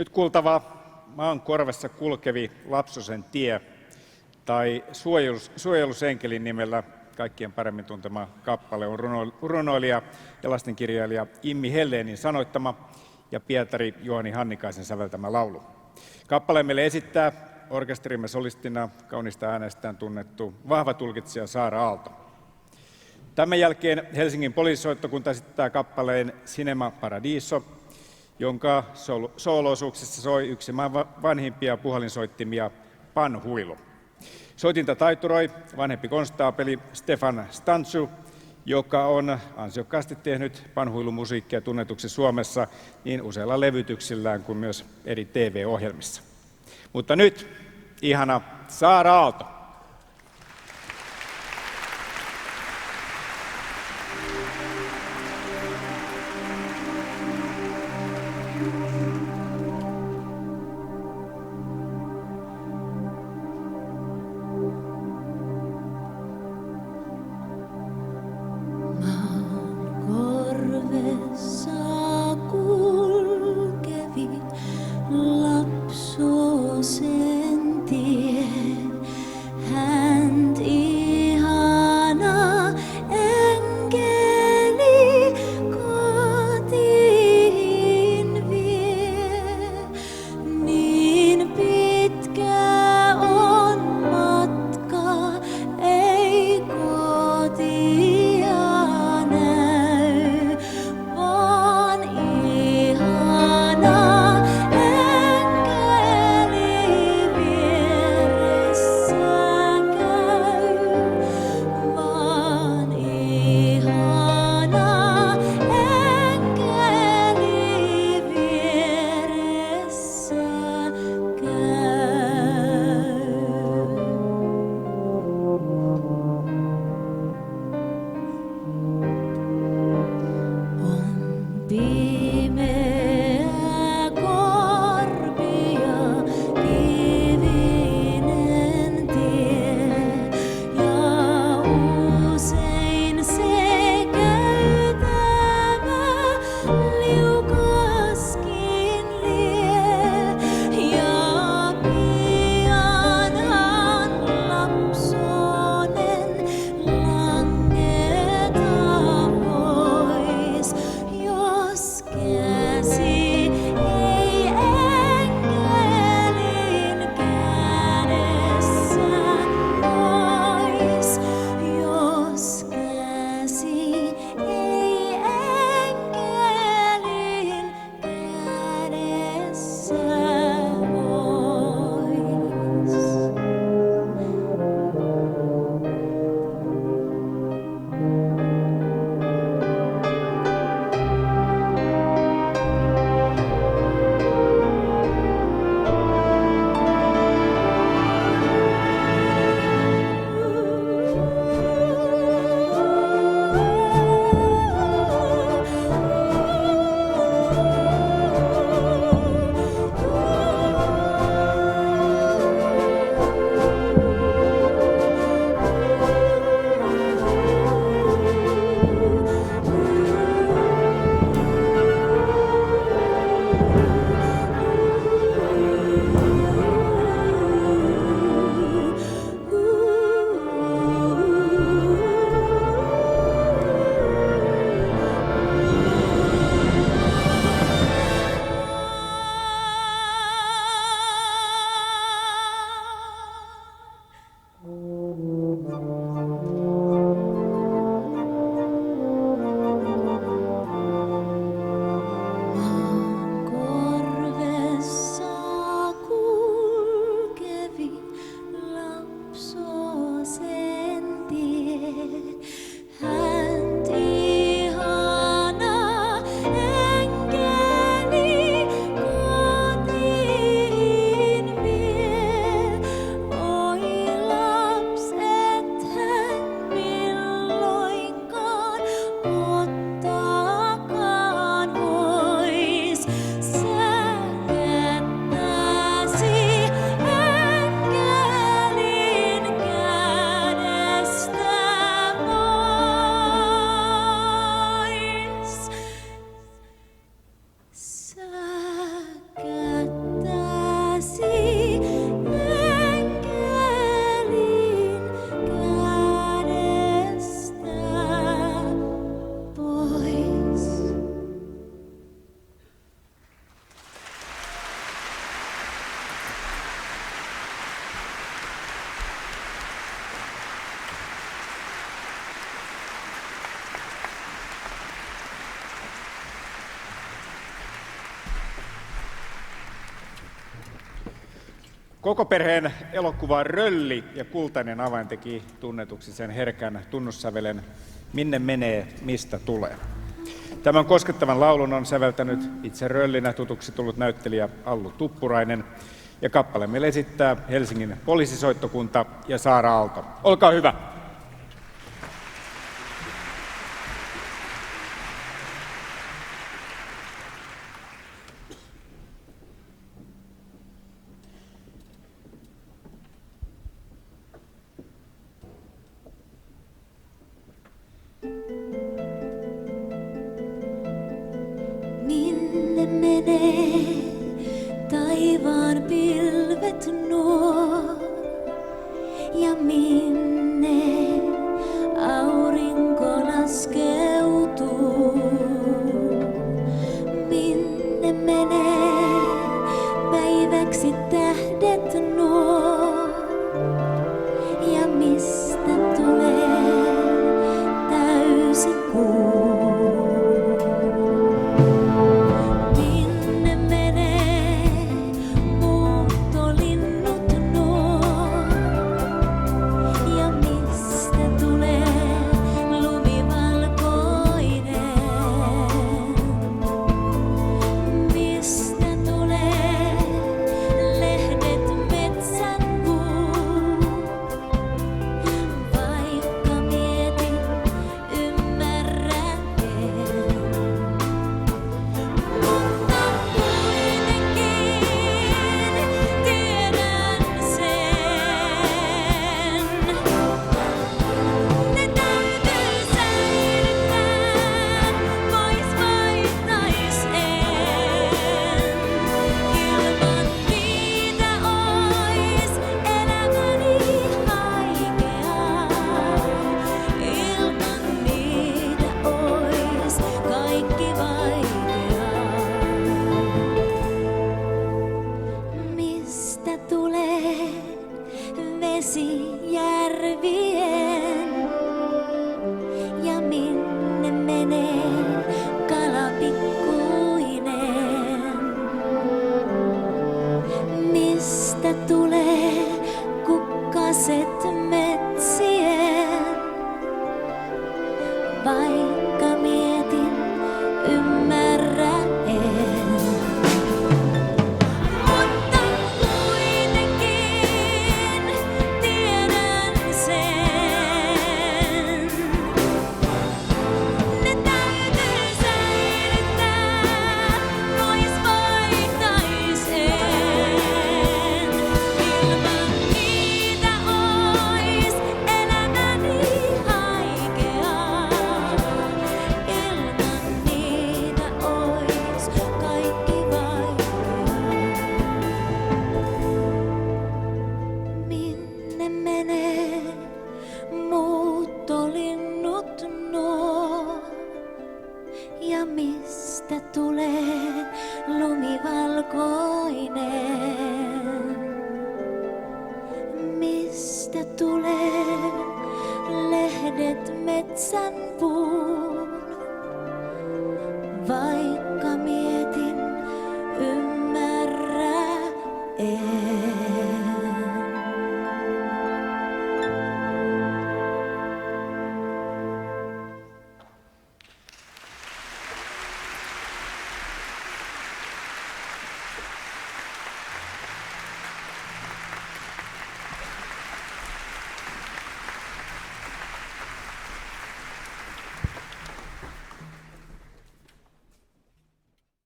Nyt kuultava maan korvessa kulkevi lapsosen tie tai suojelusenkelin nimellä kaikkien paremmin tuntema kappale on runoilija ja lastenkirjailija Immi Helleenin sanoittama ja Pietari Juhani Hannikaisen säveltämä laulu. Kappaleen meille esittää orkesterimme solistina kaunista äänestään tunnettu vahva tulkitsija Saara Aalto. Tämän jälkeen Helsingin poliisisoittokunta esittää kappaleen Cinema Paradiso, jonka soolo-osuuksissa soi yksi maan vanhimpia puhallinsoittimia, panhuilu. Soitinta taituroi vanhempi konstaapeli Stefan Stantsu, joka on ansiokkaasti tehnyt panhuilumusiikkia tunnetuksi Suomessa niin useilla levytyksillään kuin myös eri TV-ohjelmissa. Mutta nyt ihana Saara Aalto. Kotia näy, vaan Koko perheen elokuva Rölli ja kultainen avain teki tunnetuksi sen herkän tunnussävelen Minne menee, mistä tulee. Tämän koskettavan laulun on säveltänyt itse Röllinä tutuksi tullut näyttelijä Allu Tuppurainen, ja kappale meille esittää Helsingin poliisisoittokunta ja Saara Aalto. Olkaa hyvä! Minne menee taivaan pilvet nuo ja minne aurinko laskeutuu? Minne menee päiväksi tähdet nuo ja mistä tulee täysi kuu? Järvien ja minne menee kala pikkuinen? Mistä tulee kukkaset metsien? Vaikka mietin, ymmärrä en. Muuttolinnut nuo ja mistä tulee lumivalkoinen? Mistä tulee lehdet metsän puu?